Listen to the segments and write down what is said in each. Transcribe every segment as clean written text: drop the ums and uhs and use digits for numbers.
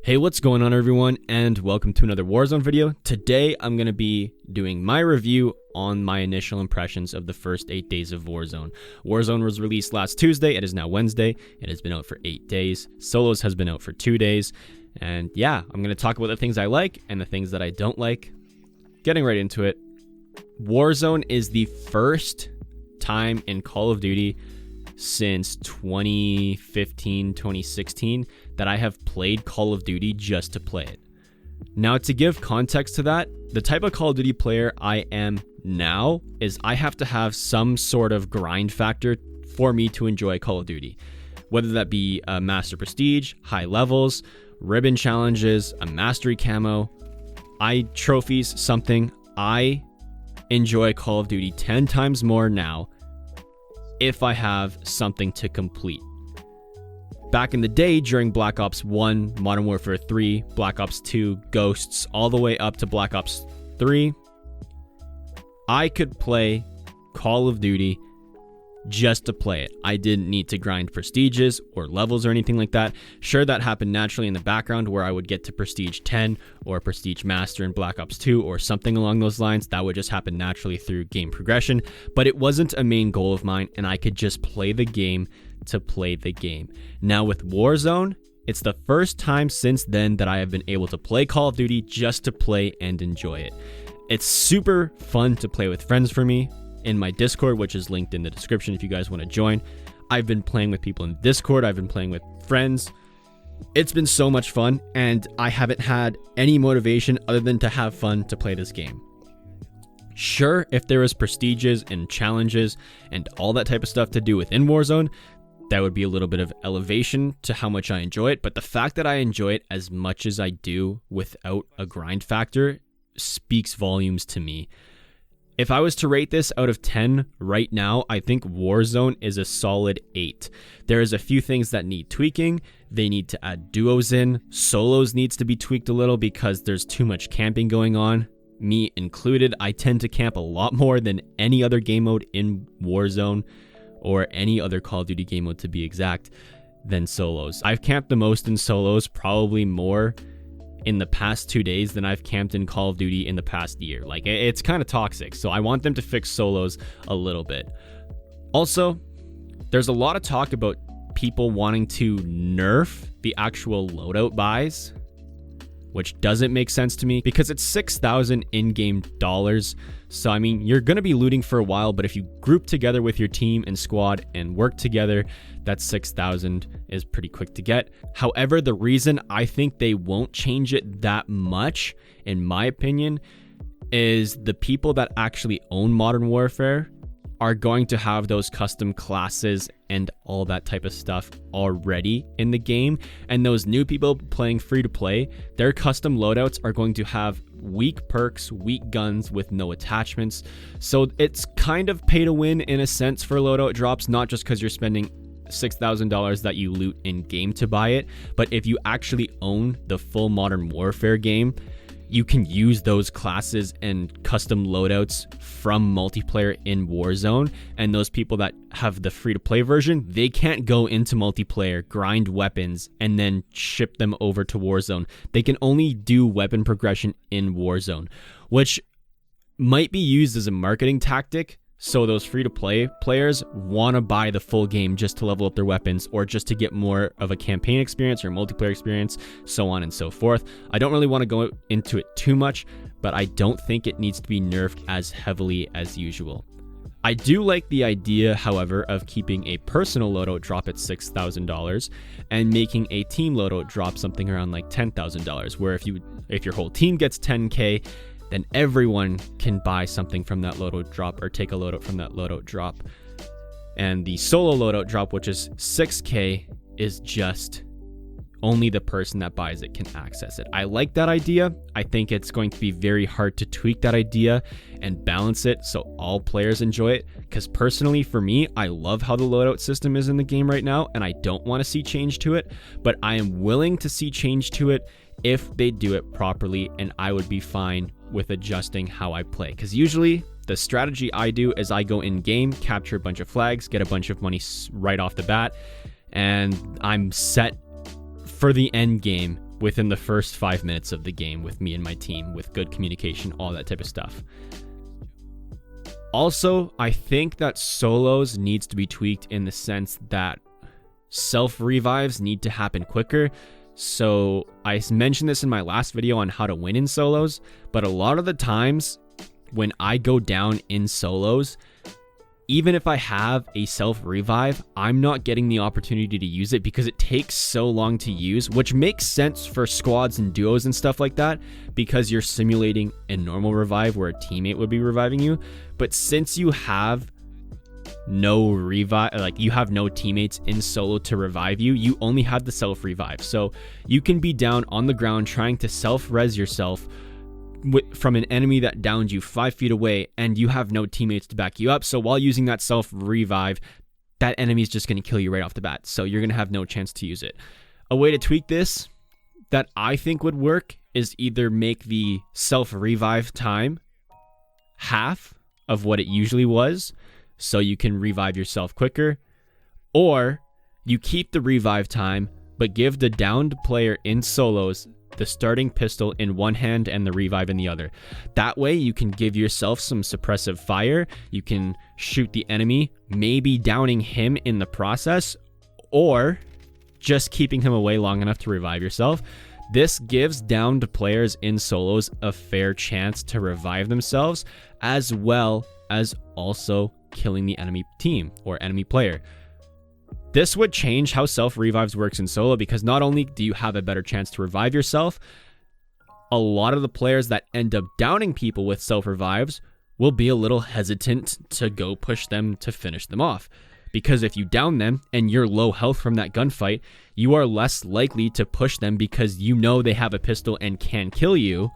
Hey, what's going on everyone, and welcome to another Warzone video. Today I'm going to be doing my review on my initial impressions of the first 8 days of Warzone. Warzone was released last Tuesday, it is now Wednesday, it has been out for 8 days. Solos has been out for 2 days, and yeah, I'm going to talk about the things I like and the things that I don't like. Getting right into it, Warzone is the first time in Call of Duty since 2015, 2016 that I have played Call of Duty just to play it. Now, to give context to that, the type of Call of Duty player I am now is I have to have some sort of grind factor for me to enjoy Call of Duty. Whether that be a Master Prestige, high levels, ribbon challenges, a Mastery camo, trophies, something. I enjoy Call of Duty 10 times more now if I have something to complete. Back in the day, during Black Ops 1, Modern Warfare 3, Black Ops 2, Ghosts, all the way up to Black Ops 3, I could play Call of Duty just to play it. I didn't need to grind prestiges or levels or anything like that. Sure, that happened naturally in the background where I would get to Prestige 10 or Prestige Master in Black Ops 2 or something along those lines. That would just happen naturally through game progression, but it wasn't a main goal of mine, and I could just play the game to play the game. Now with Warzone, it's the first time since then that I have been able to play Call of Duty just to play and enjoy it. It's super fun to play with friends for me. In my Discord, which is linked in the description if you guys want to join. I've been playing with people in Discord, I've been playing with friends. It's been so much fun, and I haven't had any motivation other than to have fun to play this game. Sure, if there was prestiges and challenges and all that type of stuff to do within Warzone, that would be a little bit of elevation to how much I enjoy it, but the fact that I enjoy it as much as I do without a grind factor speaks volumes to me. If I was to rate this out of 10 right now, I think Warzone is a solid 8. There is a few things that need tweaking. They need to add duos in. Solos needs to be tweaked a little because there's too much camping going on. Me included, I tend to camp a lot more than any other game mode in Warzone, or any other Call of Duty game mode to be exact, than solos. I've camped the most in solos, probably more in the past 2 days than I've camped in Call of Duty in the past year. Like, it's kind of toxic, so I want them to fix solos a little bit. Also, there's a lot of talk about people wanting to nerf the actual loadout buys, which doesn't make sense to me because it's 6,000 in-game dollars. So, I mean, you're going to be looting for a while, but if you group together with your team and squad and work together, that 6,000 is pretty quick to get. However, the reason I think they won't change it that much, in my opinion, is the people that actually own Modern Warfare are going to have those custom classes and all that type of stuff already in the game. And those new people playing free to play, their custom loadouts are going to have weak perks, weak guns with no attachments. So it's kind of pay to win in a sense for loadout drops, not just because you're spending $6,000 that you loot in game to buy it, but if you actually own the full Modern Warfare game, you can use those classes and custom loadouts from multiplayer in Warzone. And those people that have the free-to-play version, they can't go into multiplayer, grind weapons, and then ship them over to Warzone. They can only do weapon progression in Warzone, which might be used as a marketing tactic. So those free-to-play players want to buy the full game just to level up their weapons, or just to get more of a campaign experience or multiplayer experience, so on and so forth. I don't really want to go into it too much, but I don't think it needs to be nerfed as heavily as usual. I do like the idea, however, of keeping a personal loadout drop at $6,000 and making a team loadout drop something around like $10,000, where if your whole team gets 10K, then everyone can buy something from that loadout drop or take a loadout from that loadout drop. And the solo loadout drop, which is 6K, is just only the person that buys it can access it. I like that idea. I think it's going to be very hard to tweak that idea and balance it so all players enjoy it. Because personally, for me, I love how the loadout system is in the game right now, and I don't want to see change to it, but I am willing to see change to it if they do it properly, and I would be fine with adjusting how I play. Because usually the strategy I do is I go in game, capture a bunch of flags, get a bunch of money right off the bat, and I'm set for the end game within the first 5 minutes of the game with me and my team, with good communication, all that type of stuff. Also, I think that solos needs to be tweaked in the sense that self-revives need to happen quicker. So I mentioned this in my last video on how to win in solos, but a lot of the times when I go down in solos, even if I have a self-revive, I'm not getting the opportunity to use it because it takes so long to use, which makes sense for squads and duos and stuff like that, because you're simulating a normal revive where a teammate would be reviving you. But since you have no revive, like you have no teammates in solo to revive you, you only have the self-revive. So you can be down on the ground trying to self-res yourself from an enemy that downed you 5 feet away, and you have no teammates to back you up. So while using that self-revive, that enemy is just going to kill you right off the bat. So you're going to have no chance to use it. A way to tweak this that I think would work is either make the self-revive time half of what it usually was, so you can revive yourself quicker, or you keep the revive time, but give the downed player in solos the starting pistol in one hand and the revive in the other. That way you can give yourself some suppressive fire. You can shoot the enemy, maybe downing him in the process, or just keeping him away long enough to revive yourself. This gives downed players in solos a fair chance to revive themselves, as well as also killing the enemy team or enemy player. This would change how self-revives works in solo, because not only do you have a better chance to revive yourself, a lot of the players that end up downing people with self-revives will be a little hesitant to go push them to finish them off. Because if you down them and you're low health from that gunfight, you are less likely to push them because you know they have a pistol and can kill you.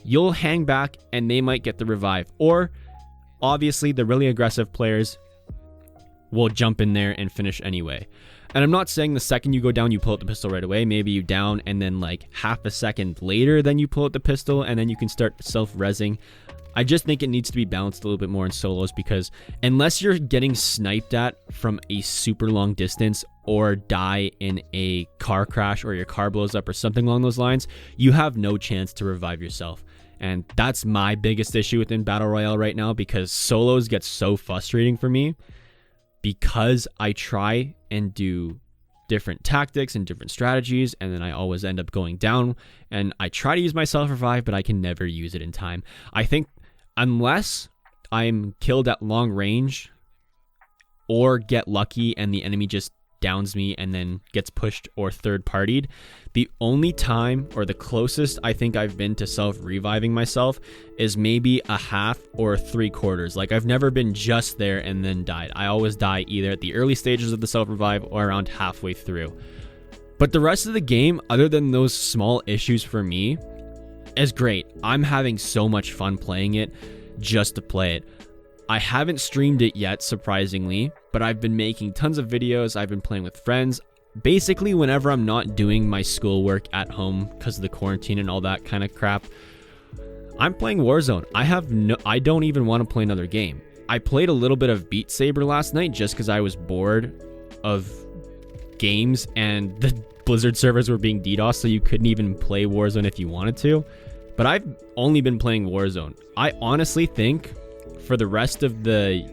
You'll hang back and they might get the revive. Or, obviously, the really aggressive players will jump in there and finish anyway. And I'm not saying the second you go down, you pull out the pistol right away. Maybe you down and then like half a second later, then you pull out the pistol and then you can start self-rezzing. I just think it needs to be balanced a little bit more in solos, because unless you're getting sniped at from a super long distance or die in a car crash or your car blows up or something along those lines, you have no chance to revive yourself. And that's my biggest issue within Battle Royale right now, because solos get so frustrating for me, because I try and do different tactics and different strategies, and then I always end up going down, and I try to use my self-revive, but I can never use it in time. I think unless I'm killed at long range or get lucky and the enemy just downs me and then gets pushed or third-partied, the only time or the closest I think I've been to self-reviving myself is maybe a half or 3/4. Like, I've never been just there and then died. I always die either at the early stages of the self-revive or around halfway through. But the rest of the game, other than those small issues for me, is great. I'm having so much fun playing it just to play it. I haven't streamed it yet, surprisingly, but I've been making tons of videos. I've been playing with friends. Basically, whenever I'm not doing my schoolwork at home because of the quarantine and all that kind of crap, I'm playing Warzone. I don't even want to play another game. I played a little bit of Beat Saber last night just because I was bored of games and the Blizzard servers were being DDoS, so you couldn't even play Warzone if you wanted to. But I've only been playing Warzone. I honestly think for the rest of the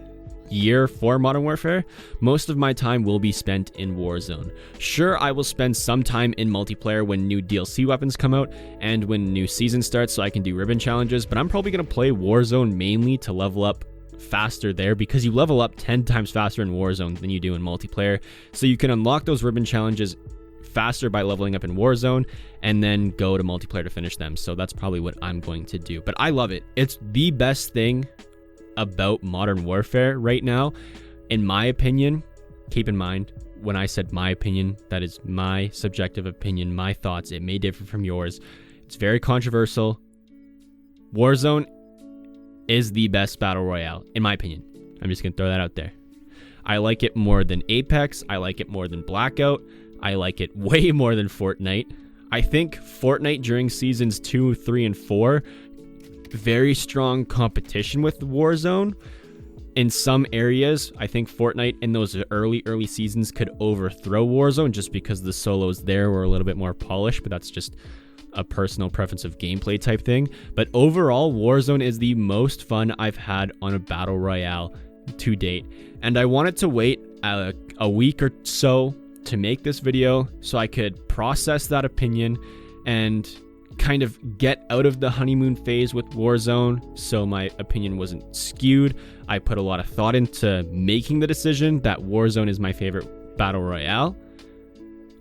year for Modern Warfare, most of my time will be spent in Warzone. Sure, I will spend some time in multiplayer when new DLC weapons come out and when new season starts so I can do ribbon challenges, but I'm probably going to play Warzone mainly to level up faster there, because you level up 10 times faster in Warzone than you do in multiplayer. So you can unlock those ribbon challenges faster by leveling up in Warzone and then go to multiplayer to finish them. So that's probably what I'm going to do. But I love it. It's the best thing about Modern Warfare right now, in my opinion. Keep in mind, when I said my opinion, that is my subjective opinion, my thoughts. It may differ from yours. It's very controversial. Warzone is the best battle royale, in my opinion. I'm just gonna throw that out there. I like it more than Apex. I like it more than Blackout. I like it way more than Fortnite. I think Fortnite during seasons 2, 3, and 4, very strong competition with Warzone, In some areas, I think Fortnite in those early seasons could overthrow Warzone just because the solos there were a little bit more polished, but that's just a personal preference of gameplay type thing. But overall, Warzone is the most fun I've had on a battle royale to date. And I wanted to wait a week or so to make this video so I could process that opinion and kind of get out of the honeymoon phase with Warzone so my opinion wasn't skewed. I put a lot of thought into making the decision that Warzone is my favorite battle royale.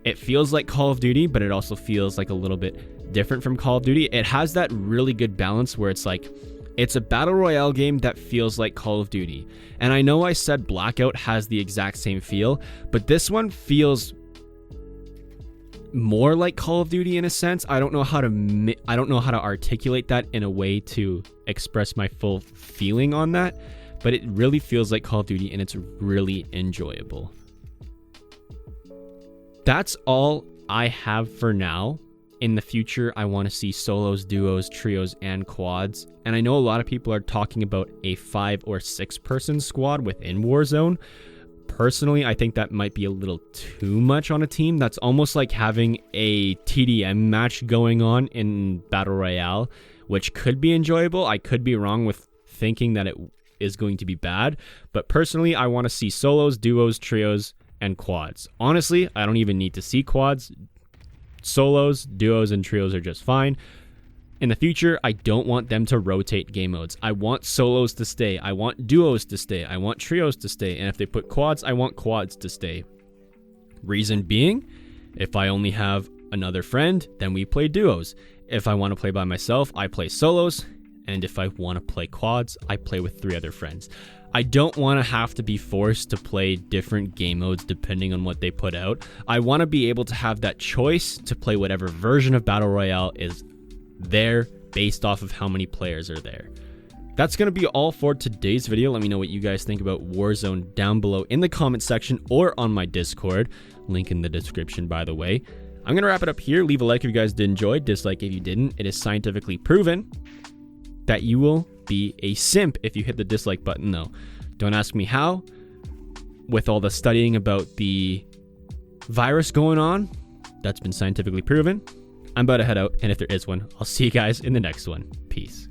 It feels like Call of Duty, but it also feels like a little bit different from Call of Duty. It has that really good balance where it's like, it's a battle royale game that feels like Call of Duty. And I know I said Blackout has the exact same feel, but this one feels more like Call of Duty in a sense. I don't know how to articulate that in a way to express my full feeling on that, but it really feels like Call of Duty and it's really enjoyable. That's all I have for now. In the future, I want to see solos, duos, trios, and quads. And I know a lot of people are talking about a 5 or 6 person squad within Warzone. Personally, I think that might be a little too much on a team. That's almost like having a TDM match going on in Battle Royale, which could be enjoyable. I could be wrong with thinking that it is going to be bad. But personally, I want to see solos, duos, trios, and quads. Honestly, I don't even need to see quads. Solos, duos, and trios are just fine. In the future, I don't want them to rotate game modes. I want solos to stay. I want duos to stay. I want trios to stay. And if they put quads, I want quads to stay. Reason being, if I only have another friend, then we play duos. If I want to play by myself, I play solos. And if I want to play quads, I play with 3 other friends. I don't want to have to be forced to play different game modes depending on what they put out. I want to be able to have that choice to play whatever version of Battle Royale is there based off of how many players are there. That's going to be all for today's video. Let me know what you guys think about Warzone down below in the comment section or on my Discord. Link in the description, by the way. I'm going to wrap it up here. Leave a like if you guys did enjoy. Dislike if you didn't. It is scientifically proven that you will be a simp if you hit the dislike button, though. Don't ask me how. With all the studying about the virus going on, that's been scientifically proven. I'm about to head out, and if there is one, I'll see you guys in the next one. Peace.